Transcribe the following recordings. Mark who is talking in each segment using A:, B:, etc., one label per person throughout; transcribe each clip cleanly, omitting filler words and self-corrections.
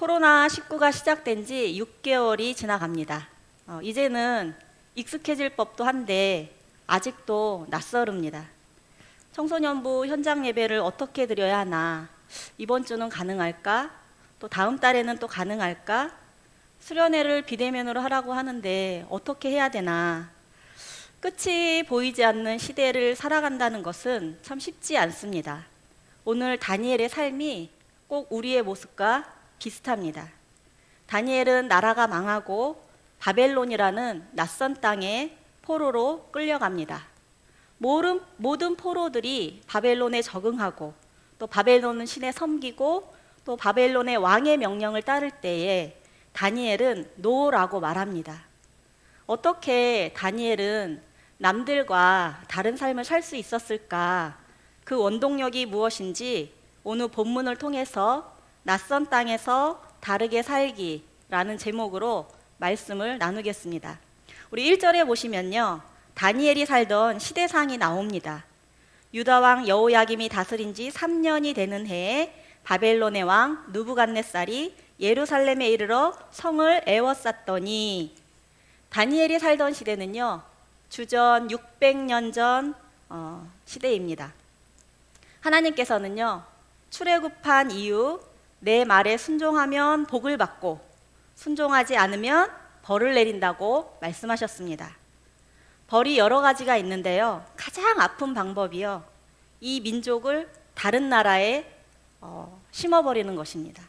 A: 코로나19가 시작된 지 6개월이 지나갑니다. 이제는 익숙해질 법도 한데 아직도 낯설습니다. 청소년부 현장 예배를 어떻게 드려야 하나? 이번 주는 가능할까? 또 다음 달에는 또 가능할까? 수련회를 비대면으로 하라고 하는데 어떻게 해야 되나? 끝이 보이지 않는 시대를 살아간다는 것은 참 쉽지 않습니다. 오늘 다니엘의 삶이 꼭 우리의 모습과 비슷합니다. 다니엘은 나라가 망하고 바벨론이라는 낯선 땅에 포로로 끌려갑니다. 모든 포로들이 바벨론에 적응하고 또 바벨론 신에 섬기고 또 바벨론의 왕의 명령을 따를 때에 다니엘은 노라고 말합니다. 어떻게 다니엘은 남들과 다른 삶을 살 수 있었을까? 그 원동력이 무엇인지 오늘 본문을 통해서 낯선 땅에서 다르게 살기라는 제목으로 말씀을 나누겠습니다. 우리 1절에 보시면요, 다니엘이 살던 시대상이 나옵니다. 유다왕 여호야김이 다스린 지 3년이 되는 해에 바벨론의 왕 느부갓네살이 예루살렘에 이르러 성을 에워쌌더니, 다니엘이 살던 시대는요, 주전 600년 전 시대입니다. 하나님께서는요, 출애굽한 이후 내 말에 순종하면 복을 받고 순종하지 않으면 벌을 내린다고 말씀하셨습니다. 벌이 여러 가지가 있는데요, 가장 아픈 방법이요, 이 민족을 다른 나라에 심어버리는 것입니다.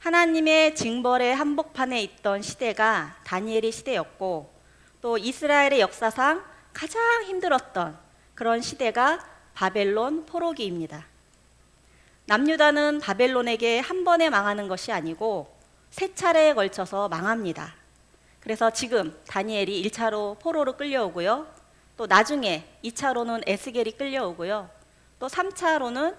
A: 하나님의 징벌의 한복판에 있던 시대가 다니엘의 시대였고, 또 이스라엘의 역사상 가장 힘들었던 그런 시대가 바벨론 포로기입니다. 남유다는 바벨론에게 한 번에 망하는 것이 아니고 세 차례에 걸쳐서 망합니다. 그래서 지금 다니엘이 1차로 포로로 끌려오고요, 또 나중에 2차로는 에스겔이 끌려오고요, 또 3차로는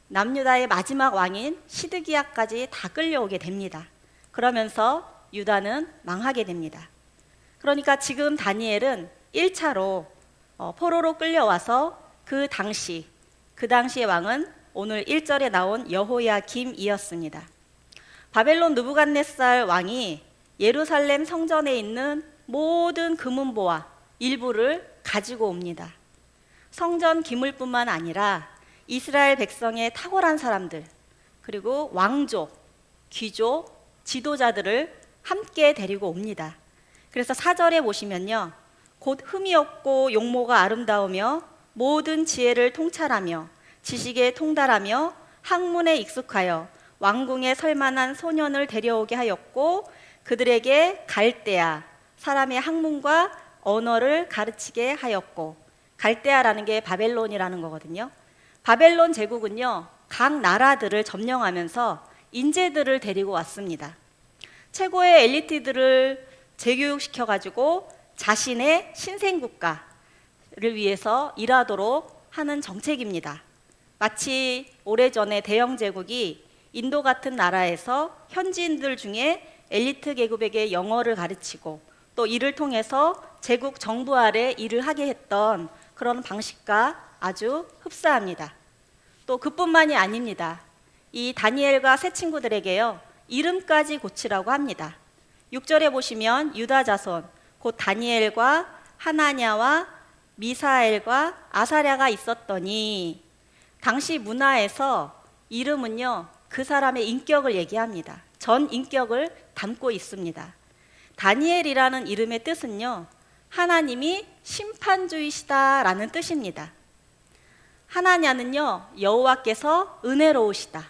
A: 남유다의 마지막 왕인 시드기야까지 다 끌려오게 됩니다. 그러면서 유다는 망하게 됩니다. 그러니까 지금 다니엘은 1차로 포로로 끌려와서 그 당시의 왕은 오늘 1절에 나온 여호야김이었습니다. 바벨론 느부갓네살 왕이 예루살렘 성전에 있는 모든 금은보화 일부를 가지고 옵니다. 성전 기물뿐만 아니라 이스라엘 백성의 탁월한 사람들, 그리고 왕족, 귀족, 지도자들을 함께 데리고 옵니다. 그래서 4절에 보시면요, 곧 흠이 없고 용모가 아름다우며 모든 지혜를 통찰하며 지식에 통달하며 학문에 익숙하여 왕궁에 설만한 소년을 데려오게 하였고, 그들에게 갈대아 사람의 학문과 언어를 가르치게 하였고, 갈대아라는 게 바벨론이라는 거거든요. 바벨론 제국은요, 각 나라들을 점령하면서 인재들을 데리고 왔습니다. 최고의 엘리트들을 재교육시켜가지고 자신의 신생국가를 위해서 일하도록 하는 정책입니다. 마치 오래전에 대영 제국이 인도 같은 나라에서 현지인들 중에 엘리트 계급에게 영어를 가르치고 또 이를 통해서 제국 정부 아래 일을 하게 했던 그런 방식과 아주 흡사합니다. 또 그뿐만이 아닙니다. 이 다니엘과 세 친구들에게요, 이름까지 고치라고 합니다. 6절에 보시면 유다 자손 곧 다니엘과 하나냐와 미사엘과 아사랴가 있었더니, 당시 문화에서 이름은요, 그 사람의 인격을 얘기합니다. 전 인격을 담고 있습니다. 다니엘이라는 이름의 뜻은요, 하나님이 심판주이시다라는 뜻입니다. 하나냐는요, 여호와께서 은혜로우시다.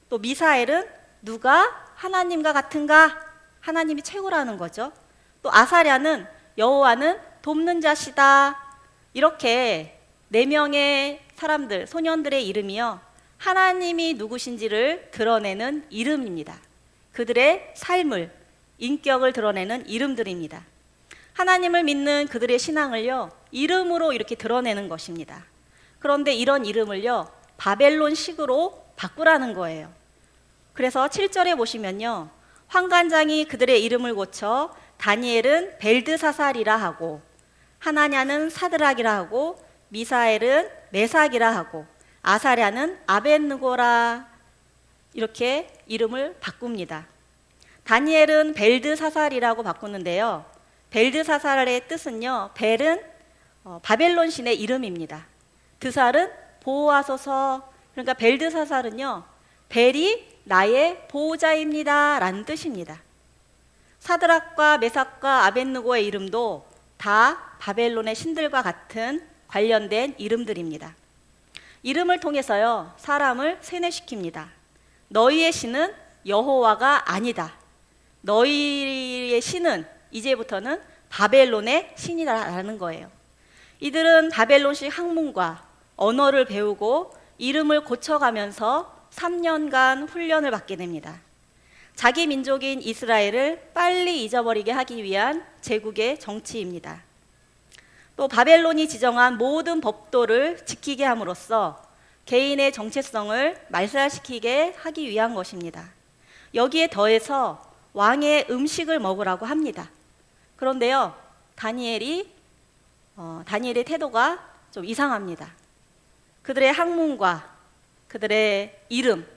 A: 또 미사엘은 누가 하나님과 같은가? 하나님이 최고라는 거죠. 또 아사랴는 여호와는 돕는 자시다. 이렇게 4명의 사람들, 소년들의 이름이요, 하나님이 누구신지를 드러내는 이름입니다. 그들의 삶을, 인격을 드러내는 이름들입니다. 하나님을 믿는 그들의 신앙을요, 이름으로 이렇게 드러내는 것입니다. 그런데 이런 이름을요, 바벨론식으로 바꾸라는 거예요. 그래서 7절에 보시면요, 환관장이 그들의 이름을 고쳐 다니엘은 벨드사살이라 하고, 하나냐는 사드락이라 하고, 미사엘은 메삭이라 하고, 아사랴는 아벳느고라 이렇게 이름을 바꿉니다. 다니엘은 벨드사살이라고 바꾸는데요. 벨드사살의 뜻은요, 벨은 바벨론 신의 이름입니다. 드살은 보호하소서. 그러니까 벨드사살은요, 벨이 나의 보호자입니다 라는 뜻입니다. 사드락과 메삭과 아벳느고의 이름도 다 바벨론의 신들과 같은 관련된 이름들입니다. 이름을 통해서요, 사람을 세뇌시킵니다. 너희의 신은 여호와가 아니다. 너희의 신은 이제부터는 바벨론의 신이라는 거예요. 이들은 바벨론식 학문과 언어를 배우고 이름을 고쳐가면서 3년간 훈련을 받게 됩니다. 자기 민족인 이스라엘을 빨리 잊어버리게 하기 위한 제국의 정치입니다. 또 바벨론이 지정한 모든 법도를 지키게 함으로써 개인의 정체성을 말살시키게 하기 위한 것입니다. 여기에 더해서 왕의 음식을 먹으라고 합니다. 그런데요, 다니엘의 태도가 좀 이상합니다. 그들의 학문과 그들의 이름,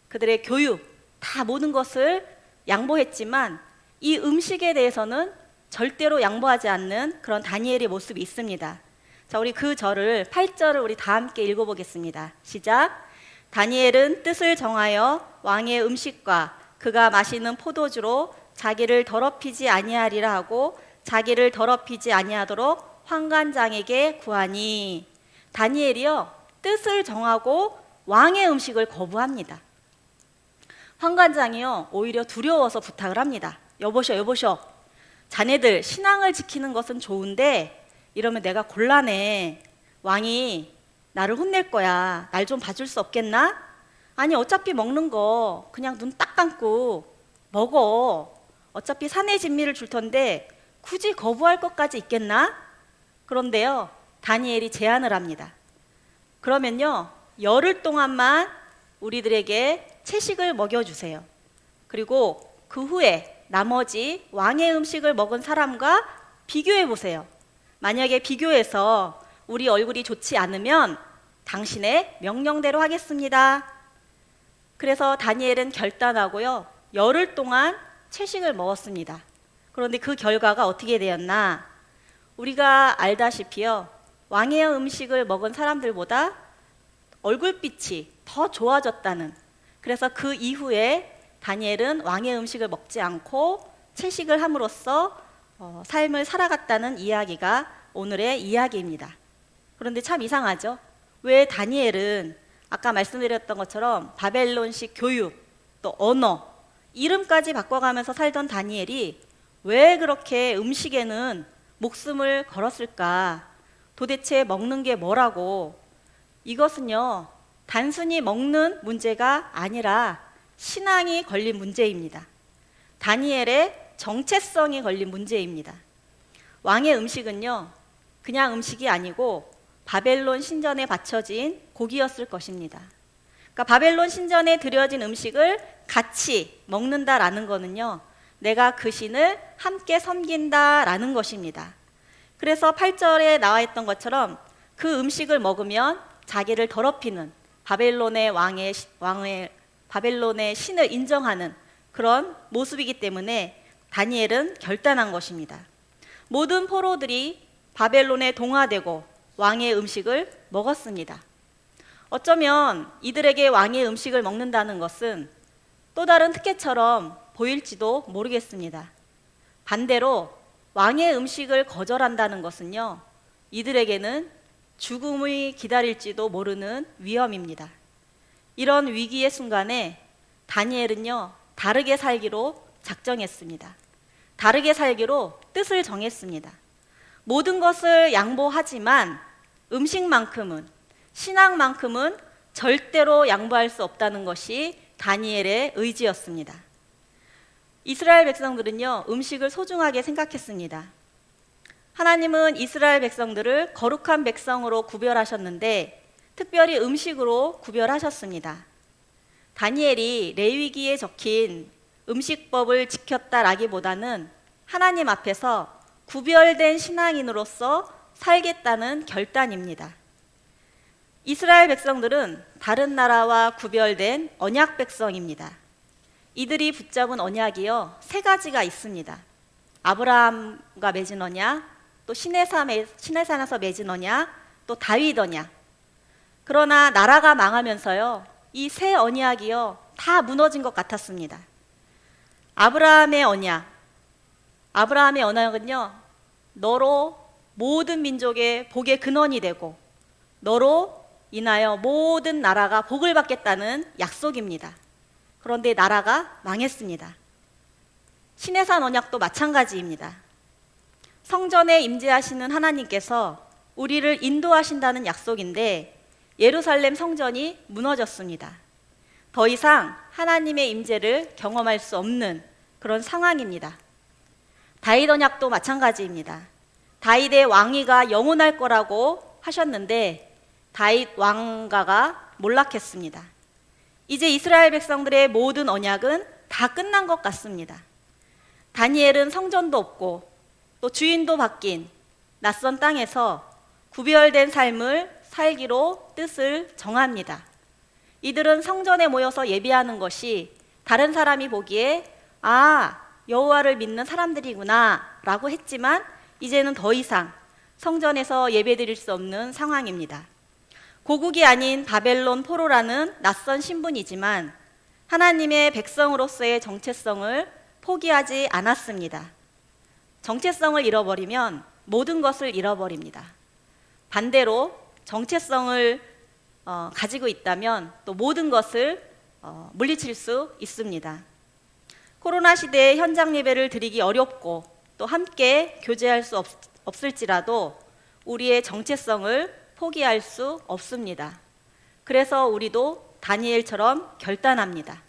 A: 그들의 교육, 다 모든 것을 양보했지만 이 음식에 대해서는 절대로 양보하지 않는 그런 다니엘의 모습이 있습니다. 자, 우리 그 절을 8절을 우리 다 함께 읽어보겠습니다. 시작. 다니엘은 뜻을 정하여 왕의 음식과 그가 마시는 포도주로 자기를 더럽히지 아니하리라 하고 자기를 더럽히지 아니하도록 환관장에게 구하니. 다니엘이요, 뜻을 정하고 왕의 음식을 거부합니다. 환관장이요, 오히려 두려워서 부탁을 합니다. 여보셔, 자네들 신앙을 지키는 것은 좋은데 이러면 내가 곤란해. 왕이 나를 혼낼 거야. 날 좀 봐줄 수 없겠나? 아니, 어차피 먹는 거 그냥 눈 딱 감고 먹어. 어차피 산의 진미를 줄 텐데 굳이 거부할 것까지 있겠나? 그런데요, 다니엘이 제안을 합니다. 그러면요, 열흘 동안만 우리들에게 채식을 먹여주세요. 그리고 그 후에 나머지 왕의 음식을 먹은 사람과 비교해 보세요. 만약에 비교해서 우리 얼굴이 좋지 않으면 당신의 명령대로 하겠습니다. 그래서 다니엘은 결단하고요, 열흘 동안 채식을 먹었습니다. 그런데 그 결과가 어떻게 되었나? 우리가 알다시피요, 왕의 음식을 먹은 사람들보다 얼굴빛이 더 좋아졌다는, 그래서 그 이후에 다니엘은 왕의 음식을 먹지 않고 채식을 함으로써 삶을 살아갔다는 이야기가 오늘의 이야기입니다. 그런데 참 이상하죠? 왜 다니엘은 아까 말씀드렸던 것처럼 바벨론식 교육, 또 언어, 이름까지 바꿔가면서 살던 다니엘이 왜 그렇게 음식에는 목숨을 걸었을까? 도대체 먹는 게 뭐라고? 이것은요, 단순히 먹는 문제가 아니라 신앙이 걸린 문제입니다. 다니엘의 정체성이 걸린 문제입니다. 왕의 음식은요, 그냥 음식이 아니고 바벨론 신전에 바쳐진 고기였을 것입니다. 그러니까 바벨론 신전에 드려진 음식을 같이 먹는다라는 것은요, 내가 그 신을 함께 섬긴다라는 것입니다. 그래서 8절에 나와 있던 것처럼 그 음식을 먹으면 자기를 더럽히는 바벨론의 신을 인정하는 그런 모습이기 때문에 다니엘은 결단한 것입니다. 모든 포로들이 바벨론에 동화되고 왕의 음식을 먹었습니다. 어쩌면 이들에게 왕의 음식을 먹는다는 것은 또 다른 특혜처럼 보일지도 모르겠습니다. 반대로 왕의 음식을 거절한다는 것은요, 이들에게는 죽음이 기다릴지도 모르는 위험입니다. 이런 위기의 순간에 다니엘은요, 다르게 살기로 작정했습니다. 다르게 살기로 뜻을 정했습니다. 모든 것을 양보하지만 음식만큼은, 신앙만큼은 절대로 양보할 수 없다는 것이 다니엘의 의지였습니다. 이스라엘 백성들은요, 음식을 소중하게 생각했습니다. 하나님은 이스라엘 백성들을 거룩한 백성으로 구별하셨는데 특별히 음식으로 구별하셨습니다. 다니엘이 레위기에 적힌 음식법을 지켰다라기보다는 하나님 앞에서 구별된 신앙인으로서 살겠다는 결단입니다. 이스라엘 백성들은 다른 나라와 구별된 언약 백성입니다. 이들이 붙잡은 언약이요, 세 가지가 있습니다. 아브라함과 맺은 언약, 또 시내산에서 맺은 언약, 또 다윗 언약. 그러나 나라가 망하면서요, 이 세 언약이요, 다 무너진 것 같았습니다. 아브라함의 언약은요, 너로 모든 민족의 복의 근원이 되고 너로 인하여 모든 나라가 복을 받겠다는 약속입니다. 그런데 나라가 망했습니다. 시내산 언약도 마찬가지입니다. 성전에 임재하시는 하나님께서 우리를 인도하신다는 약속인데 예루살렘 성전이 무너졌습니다. 더 이상 하나님의 임재를 경험할 수 없는 그런 상황입니다. 다윗 언약도 마찬가지입니다. 다윗의 왕위가 영원할 거라고 하셨는데 다윗 왕가가 몰락했습니다. 이제 이스라엘 백성들의 모든 언약은 다 끝난 것 같습니다. 다니엘은 성전도 없고 또 주인도 바뀐 낯선 땅에서 구별된 삶을 살기로 뜻을 정합니다. 이들은 성전에 모여서 예배하는 것이 다른 사람이 보기에 여호와를 믿는 사람들이구나 라고 했지만 이제는 더 이상 성전에서 예배드릴 수 없는 상황입니다. 고국이 아닌 바벨론 포로라는 낯선 신분이지만 하나님의 백성으로서의 정체성을 포기하지 않았습니다. 정체성을 잃어버리면 모든 것을 잃어버립니다. 반대로 정체성을 가지고 있다면 또 모든 것을 물리칠 수 있습니다. 코로나 시대에 현장 예배를 드리기 어렵고 또 함께 교제할 수 없을지라도 우리의 정체성을 포기할 수 없습니다. 그래서 우리도 다니엘처럼 결단합니다.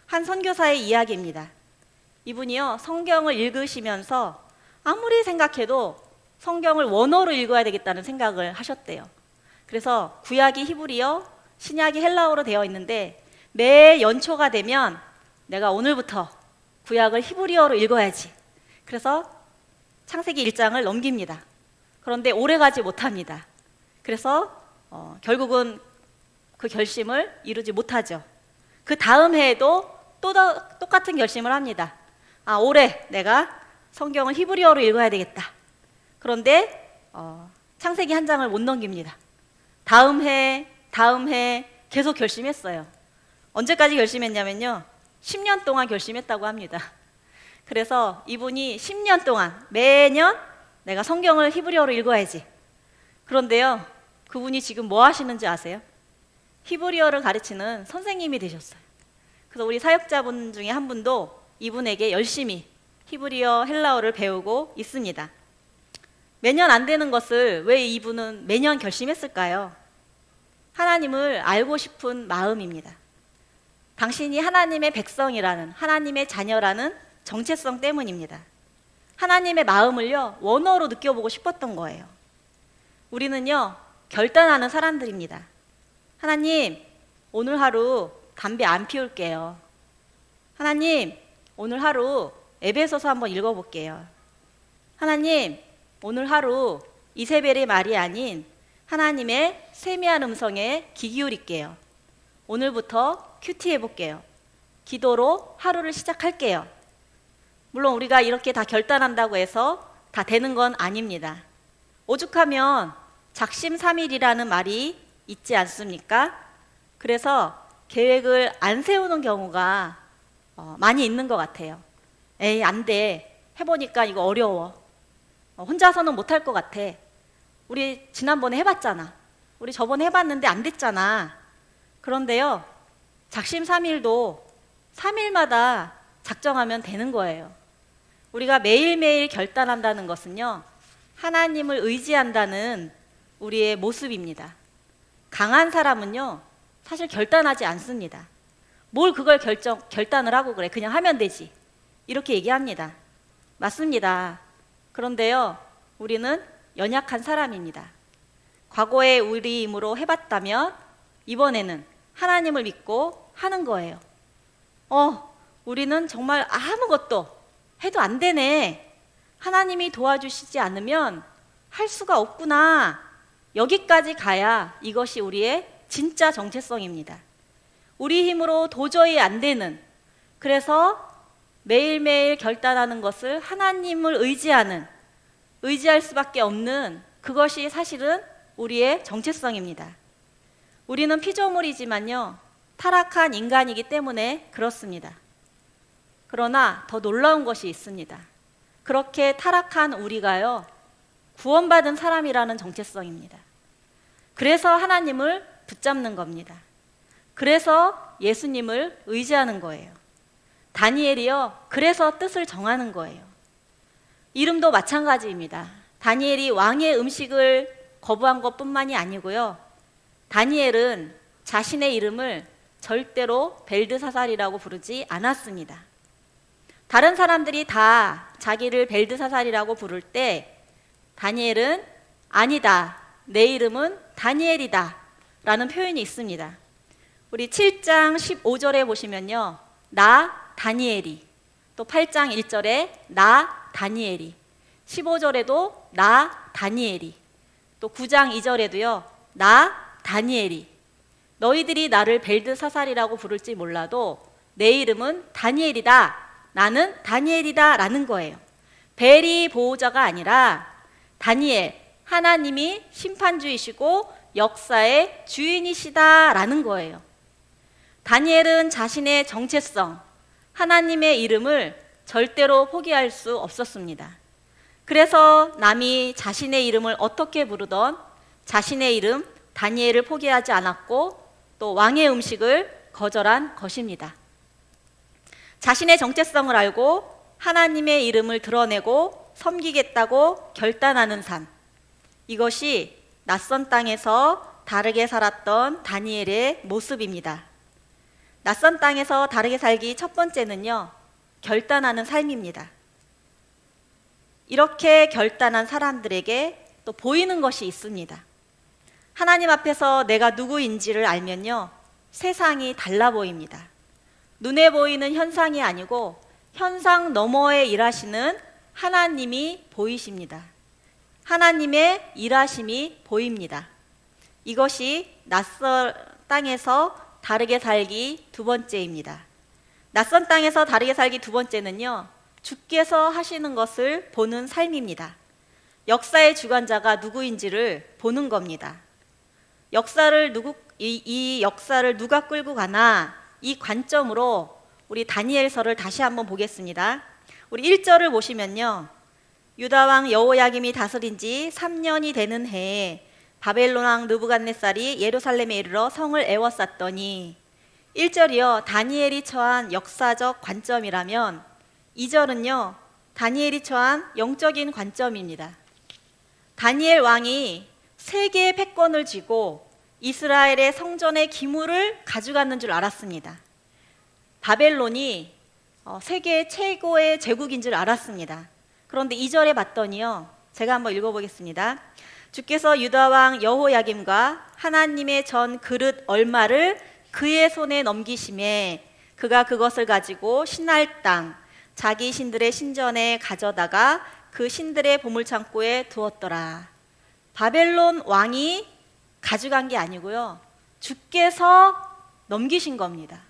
A: 한 선교사의 이야기입니다. 이분이요, 성경을 읽으시면서 아무리 생각해도 성경을 원어로 읽어야 되겠다는 생각을 하셨대요. 그래서 구약이 히브리어, 신약이 헬라어로 되어 있는데 매 연초가 되면 내가 오늘부터 구약을 히브리어로 읽어야지. 그래서 창세기 1장을 넘깁니다. 그런데 오래 가지 못합니다. 그래서 결국은 그 결심을 이루지 못하죠. 그 다음 해에도 또 똑같은 결심을 합니다. 올해 내가 성경을 히브리어로 읽어야 되겠다. 그런데 창세기 한 장을 못 넘깁니다. 다음 해 계속 결심했어요. 언제까지 결심했냐면요, 10년 동안 결심했다고 합니다. 그래서 이분이 10년 동안 매년 내가 성경을 히브리어로 읽어야지. 그런데요, 그분이 지금 뭐 하시는지 아세요? 히브리어를 가르치는 선생님이 되셨어요. 그래서 우리 사역자분 중에 한 분도 이분에게 열심히 히브리어, 헬라어를 배우고 있습니다. 매년 안 되는 것을 왜 이분은 매년 결심했을까요? 하나님을 알고 싶은 마음입니다. 당신이 하나님의 백성이라는, 하나님의 자녀라는 정체성 때문입니다. 하나님의 마음을요, 원어로 느껴보고 싶었던 거예요. 우리는요, 결단하는 사람들입니다. 하나님, 오늘 하루 담배 안 피울게요. 하나님, 오늘 하루 에베소서 한번 읽어볼게요. 하나님, 오늘 하루 이세벨의 말이 아닌 하나님의 세미한 음성에 귀 기울일게요. 오늘부터 큐티 해볼게요. 기도로 하루를 시작할게요. 물론 우리가 이렇게 다 결단한다고 해서 다 되는 건 아닙니다. 오죽하면 작심삼일이라는 말이 있지 않습니까? 그래서 계획을 안 세우는 경우가 많이 있는 것 같아요. 에이, 안 돼. 해보니까 이거 어려워. 혼자서는 못할 것 같아. 우리 지난번에 해봤잖아. 우리 저번에 해봤는데 안 됐잖아. 그런데요, 작심삼일도 3일마다 작정하면 되는 거예요. 우리가 매일매일 결단한다는 것은요, 하나님을 의지한다는 우리의 모습입니다. 강한 사람은요, 사실 결단하지 않습니다. 뭘 그걸 결단을 하고 그래. 그냥 하면 되지. 이렇게 얘기합니다. 맞습니다. 그런데요, 우리는 연약한 사람입니다. 과거에 우리 힘으로 해봤다면 이번에는 하나님을 믿고 하는 거예요. 우리는 정말 아무것도 해도 안 되네. 하나님이 도와주시지 않으면 할 수가 없구나. 여기까지 가야 이것이 우리의 진짜 정체성입니다. 우리 힘으로 도저히 안 되는, 그래서 매일매일 결단하는 것을 하나님을 의지할 수밖에 없는, 그것이 사실은 우리의 정체성입니다. 우리는 피조물이지만요, 타락한 인간이기 때문에 그렇습니다. 그러나 더 놀라운 것이 있습니다. 그렇게 타락한 우리가요, 구원받은 사람이라는 정체성입니다. 그래서 하나님을 붙잡는 겁니다. 그래서 예수님을 의지하는 거예요. 다니엘이요, 그래서 뜻을 정하는 거예요. 이름도 마찬가지입니다. 다니엘이 왕의 음식을 거부한 것뿐만이 아니고요, 다니엘은 자신의 이름을 절대로 벨드사살이라고 부르지 않았습니다. 다른 사람들이 다 자기를 벨드사살이라고 부를 때 다니엘은 아니다, 내 이름은 다니엘이다 라는 표현이 있습니다. 우리 7장 15절에 보시면요, 나 다니엘이, 또 8장 1절에 나 다니엘이, 15절에도 나 다니엘이, 또 9장 2절에도요 나 다니엘이, 너희들이 나를 벨드사살이라고 부를지 몰라도 내 이름은 다니엘이다, 나는 다니엘이다 라는 거예요. 벨이 보호자가 아니라 다니엘, 하나님이 심판주이시고 역사의 주인이시다 라는 거예요. 다니엘은 자신의 정체성, 하나님의 이름을 절대로 포기할 수 없었습니다. 그래서 남이 자신의 이름을 어떻게 부르던 자신의 이름 다니엘을 포기하지 않았고 또 왕의 음식을 거절한 것입니다. 자신의 정체성을 알고 하나님의 이름을 드러내고 섬기겠다고 결단하는 삶, 이것이 낯선 땅에서 다르게 살았던 다니엘의 모습입니다. 낯선 땅에서 다르게 살기 첫 번째는요, 결단하는 삶입니다. 이렇게 결단한 사람들에게 또 보이는 것이 있습니다. 하나님 앞에서 내가 누구인지를 알면요, 세상이 달라 보입니다. 눈에 보이는 현상이 아니고 현상 너머에 일하시는 하나님이 보이십니다. 하나님의 일하심이 보입니다. 이것이 낯선 땅에서 다르게 살기 두 번째입니다. 낯선 땅에서 다르게 살기 두 번째는요, 주께서 하시는 것을 보는 삶입니다. 역사의 주관자가 누구인지를 보는 겁니다. 이 역사를 누가 끌고 가나, 이 관점으로 우리 다니엘서를 다시 한번 보겠습니다. 우리 1절을 보시면요, 유다왕 여호야김이 다스린 지 3년이 되는 해에 바벨론 왕 느부갓네살이 예루살렘에 이르러 성을 에워쌌더니, 1절이요 다니엘이 처한 역사적 관점이라면 2절은요 다니엘이 처한 영적인 관점입니다. 다니엘 왕이 세계의 패권을 쥐고 이스라엘의 성전의 기물을 가져갔는 줄 알았습니다. 바벨론이 세계 최고의 제국인 줄 알았습니다. 그런데 2절에 봤더니요, 제가 한번 읽어보겠습니다. 주께서 유다왕 여호야김과 하나님의 전 그릇 얼마를 그의 손에 넘기심에 그가 그것을 가지고 신할 땅 자기 신들의 신전에 가져다가 그 신들의 보물창고에 두었더라. 바벨론 왕이 가져간 게 아니고요, 주께서 넘기신 겁니다.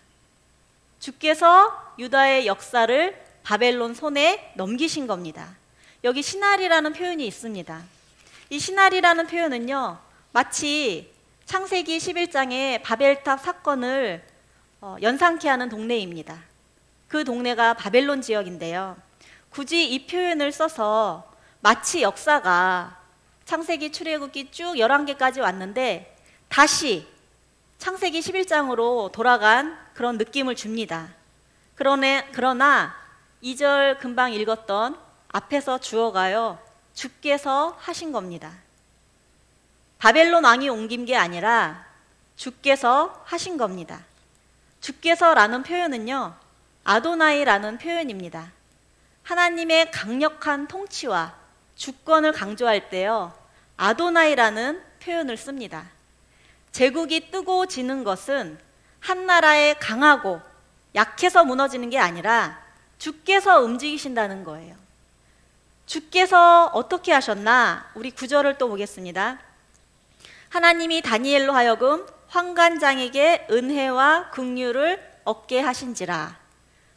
A: 주께서 유다의 역사를 바벨론 손에 넘기신 겁니다. 여기 신할이라는 표현이 있습니다. 이 신할이라는 표현은요, 마치 창세기 11장의 바벨탑 사건을 연상케 하는 동네입니다. 그 동네가 바벨론 지역인데요, 굳이 이 표현을 써서 마치 역사가 창세기 출애굽기 쭉 11개까지 왔는데 다시 창세기 11장으로 돌아간 그런 느낌을 줍니다. 그러나 2절 금방 읽었던 앞에서 주어가요, 주께서 하신 겁니다. 바벨론 왕이 옮긴 게 아니라 주께서 하신 겁니다. 주께서라는 표현은요, 아도나이라는 표현입니다. 하나님의 강력한 통치와 주권을 강조할 때요, 아도나이라는 표현을 씁니다. 제국이 뜨고 지는 것은 한 나라의 강하고 약해서 무너지는 게 아니라 주께서 움직이신다는 거예요. 주께서 어떻게 하셨나? 우리 9절을 또 보겠습니다. 하나님이 다니엘로 하여금 환관장에게 은혜와 긍휼을 얻게 하신지라.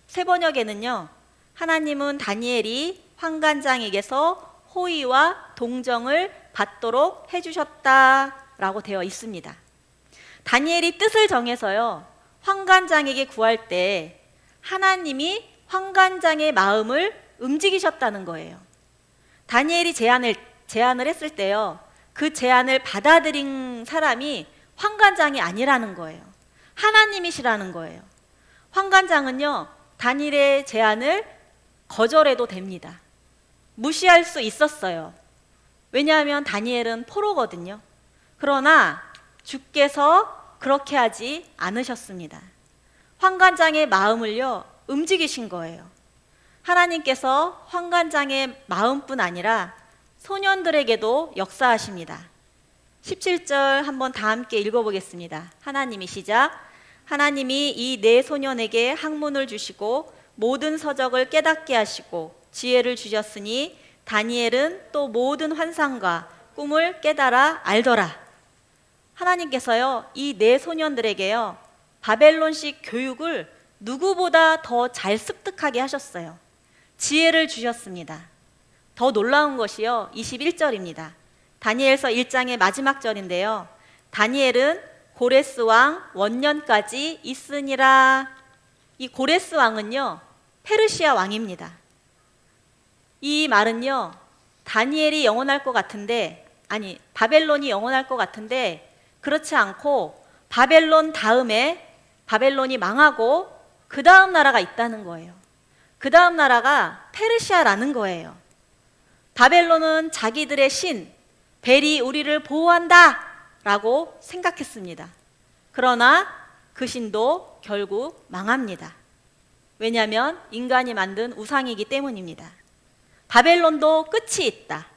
A: 새 번역에는요, 하나님은 다니엘이 환관장에게서 호의와 동정을 받도록 해주셨다라고 되어 있습니다. 다니엘이 뜻을 정해서요, 환관장에게 구할 때 하나님이 환관장의 마음을 움직이셨다는 거예요. 다니엘이 제안을 했을 때요, 그 제안을 받아들인 사람이 환관장이 아니라는 거예요. 하나님이시라는 거예요. 환관장은요, 다니엘의 제안을 거절해도 됩니다. 무시할 수 있었어요. 왜냐하면 다니엘은 포로거든요. 그러나 주께서 그렇게 하지 않으셨습니다. 환관장의 마음을요, 움직이신 거예요. 하나님께서 환관장의 마음뿐 아니라 소년들에게도 역사하십니다. 17절 한번 다 함께 읽어보겠습니다. 하나님이 시작. 하나님이 이 네 소년에게 학문을 주시고 모든 서적을 깨닫게 하시고 지혜를 주셨으니 다니엘은 또 모든 환상과 꿈을 깨달아 알더라. 하나님께서요, 이 네 소년들에게요, 바벨론식 교육을 누구보다 더 잘 습득하게 하셨어요. 지혜를 주셨습니다. 더 놀라운 것이요, 21절입니다. 다니엘서 1장의 마지막 절인데요, 다니엘은 고레스 왕 원년까지 있으니라. 이 고레스 왕은요, 페르시아 왕입니다. 이 말은요, 다니엘이 영원할 것 같은데, 아니, 바벨론이 영원할 것 같은데 그렇지 않고 바벨론 다음에 바벨론이 망하고 그 다음 나라가 있다는 거예요. 그 다음 나라가 페르시아라는 거예요. 바벨론은 자기들의 신 벨이 우리를 보호한다 라고 생각했습니다. 그러나 그 신도 결국 망합니다. 왜냐하면 인간이 만든 우상이기 때문입니다. 바벨론도 끝이 있다.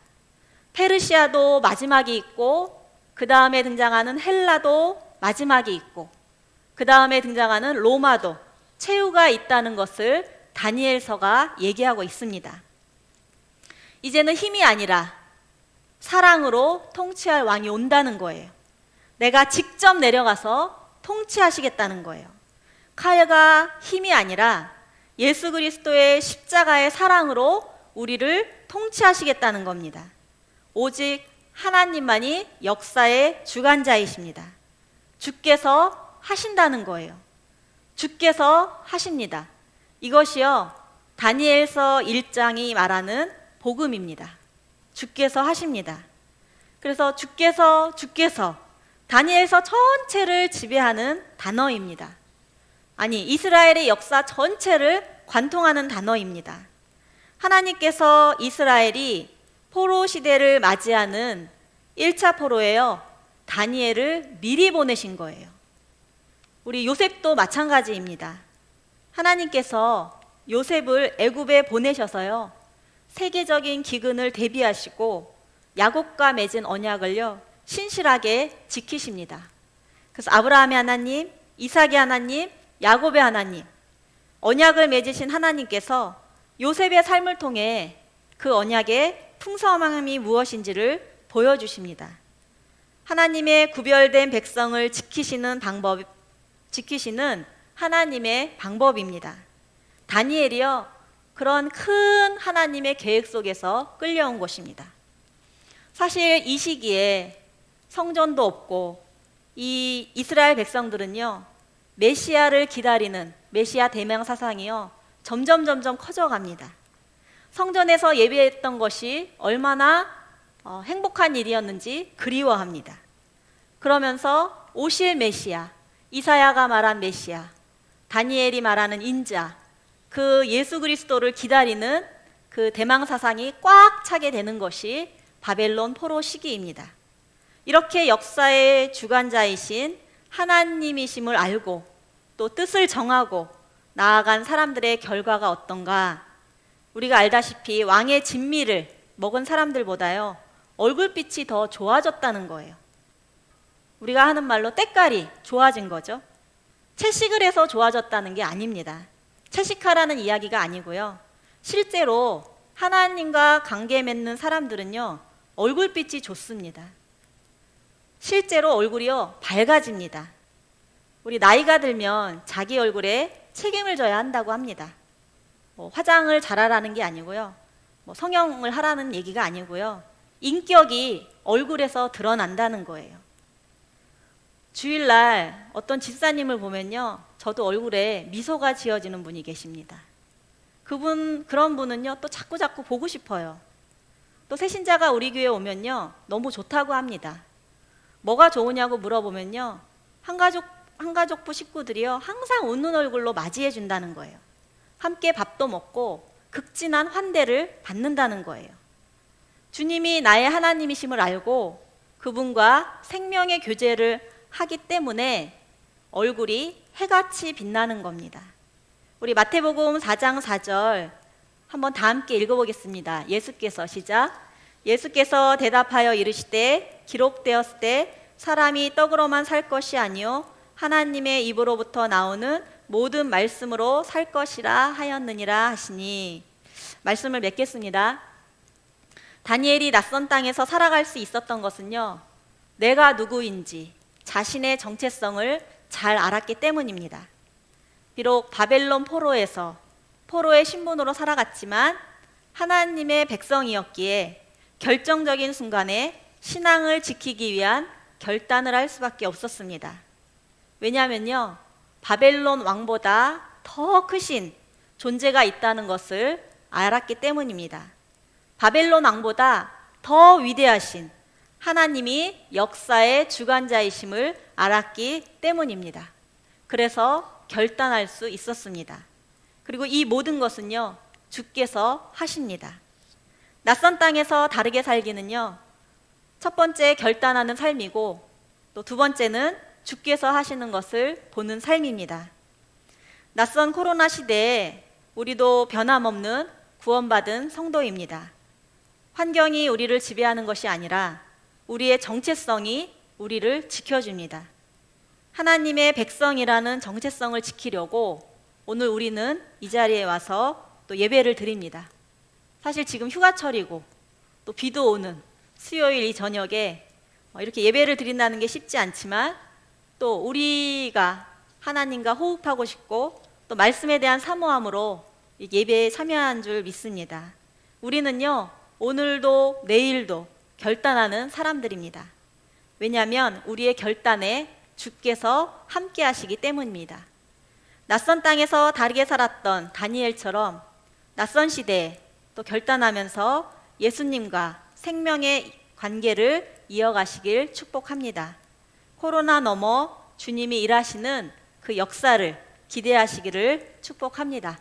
A: 페르시아도 마지막이 있고, 그 다음에 등장하는 헬라도 마지막이 있고, 그 다음에 등장하는 로마도 최후가 있다는 것을 다니엘서가 얘기하고 있습니다. 이제는 힘이 아니라 사랑으로 통치할 왕이 온다는 거예요. 내가 직접 내려가서 통치하시겠다는 거예요. 칼과 힘이 아니라 예수 그리스도의 십자가의 사랑으로 우리를 통치하시겠다는 겁니다. 오직 하나님만이 역사의 주관자이십니다. 주께서 하신다는 거예요. 주께서 하십니다. 이것이요, 다니엘서 1장이 말하는 복음입니다. 주께서 하십니다. 그래서 주께서 다니엘서 전체를 지배하는 단어입니다. 아니, 이스라엘의 역사 전체를 관통하는 단어입니다. 하나님께서 이스라엘이 포로 시대를 맞이하는 1차 포로에요, 다니엘을 미리 보내신 거예요. 우리 요셉도 마찬가지입니다. 하나님께서 요셉을 애굽에 보내셔서요, 세계적인 기근을 대비하시고 야곱과 맺은 언약을요, 신실하게 지키십니다. 그래서 아브라함의 하나님, 이삭의 하나님, 야곱의 하나님, 언약을 맺으신 하나님께서 요셉의 삶을 통해 그 언약의 풍성함이 무엇인지를 보여주십니다. 하나님의 구별된 백성을 지키시는 하나님의 방법입니다. 다니엘이요, 그런 큰 하나님의 계획 속에서 끌려온 것입니다. 사실 이 시기에 성전도 없고 이 이스라엘 백성들은요, 메시아를 기다리는 메시아 대명 사상이요, 점점 커져갑니다. 성전에서 예배했던 것이 얼마나 행복한 일이었는지 그리워합니다. 그러면서 오실 메시아, 이사야가 말한 메시아, 다니엘이 말하는 인자, 그 예수 그리스도를 기다리는 그 대망 사상이 꽉 차게 되는 것이 바벨론 포로 시기입니다. 이렇게 역사의 주관자이신 하나님이심을 알고 또 뜻을 정하고 나아간 사람들의 결과가 어떤가? 우리가 알다시피 왕의 진미를 먹은 사람들보다요, 얼굴빛이 더 좋아졌다는 거예요. 우리가 하는 말로 때깔이 좋아진 거죠. 채식을 해서 좋아졌다는 게 아닙니다. 채식하라는 이야기가 아니고요, 실제로 하나님과 관계 맺는 사람들은요, 얼굴빛이 좋습니다. 실제로 얼굴이요 밝아집니다. 우리 나이가 들면 자기 얼굴에 책임을 져야 한다고 합니다. 화장을 잘하라는 게 아니고요. 성형을 하라는 얘기가 아니고요. 인격이 얼굴에서 드러난다는 거예요. 주일날 어떤 집사님을 보면요. 저도 얼굴에 미소가 지어지는 분이 계십니다. 그런 분은요. 또 자꾸 보고 싶어요. 또 새신자가 우리 교회 오면요. 너무 좋다고 합니다. 뭐가 좋으냐고 물어보면요. 한가족부 식구들이요. 항상 웃는 얼굴로 맞이해 준다는 거예요. 함께 밥도 먹고 극진한 환대를 받는다는 거예요. 주님이 나의 하나님이심을 알고 그분과 생명의 교제를 하기 때문에 얼굴이 해같이 빛나는 겁니다. 우리 마태복음 4장 4절 한번 다 함께 읽어보겠습니다. 예수께서 시작. 예수께서 대답하여 이르시되 기록되었을 때 사람이 떡으로만 살 것이 아니요 하나님의 입으로부터 나오는 모든 말씀으로 살 것이라 하였느니라 하시니. 말씀을 맺겠습니다. 다니엘이 낯선 땅에서 살아갈 수 있었던 것은요, 내가 누구인지 자신의 정체성을 잘 알았기 때문입니다. 비록 바벨론 포로의 신분으로 살아갔지만 하나님의 백성이었기에 결정적인 순간에 신앙을 지키기 위한 결단을 할 수밖에 없었습니다. 왜냐하면요, 바벨론 왕보다 더 크신 존재가 있다는 것을 알았기 때문입니다. 바벨론 왕보다 더 위대하신 하나님이 역사의 주관자이심을 알았기 때문입니다. 그래서 결단할 수 있었습니다. 그리고 이 모든 것은요, 주께서 하십니다. 낯선 땅에서 다르게 살기는요, 첫 번째 결단하는 삶이고 또 두 번째는 주께서 하시는 것을 보는 삶입니다. 낯선 코로나 시대에 우리도 변함없는 구원받은 성도입니다. 환경이 우리를 지배하는 것이 아니라 우리의 정체성이 우리를 지켜줍니다. 하나님의 백성이라는 정체성을 지키려고 오늘 우리는 이 자리에 와서 또 예배를 드립니다. 사실 지금 휴가철이고 또 비도 오는 수요일 이 저녁에 이렇게 예배를 드린다는 게 쉽지 않지만 또 우리가 하나님과 호흡하고 싶고 또 말씀에 대한 사모함으로 예배에 참여한 줄 믿습니다. 우리는요, 오늘도 내일도 결단하는 사람들입니다. 왜냐하면 우리의 결단에 주께서 함께 하시기 때문입니다. 낯선 땅에서 다르게 살았던 다니엘처럼 낯선 시대에 또 결단하면서 예수님과 생명의 관계를 이어가시길 축복합니다. 코로나 넘어 주님이 일하시는 그 역사를 기대하시기를 축복합니다.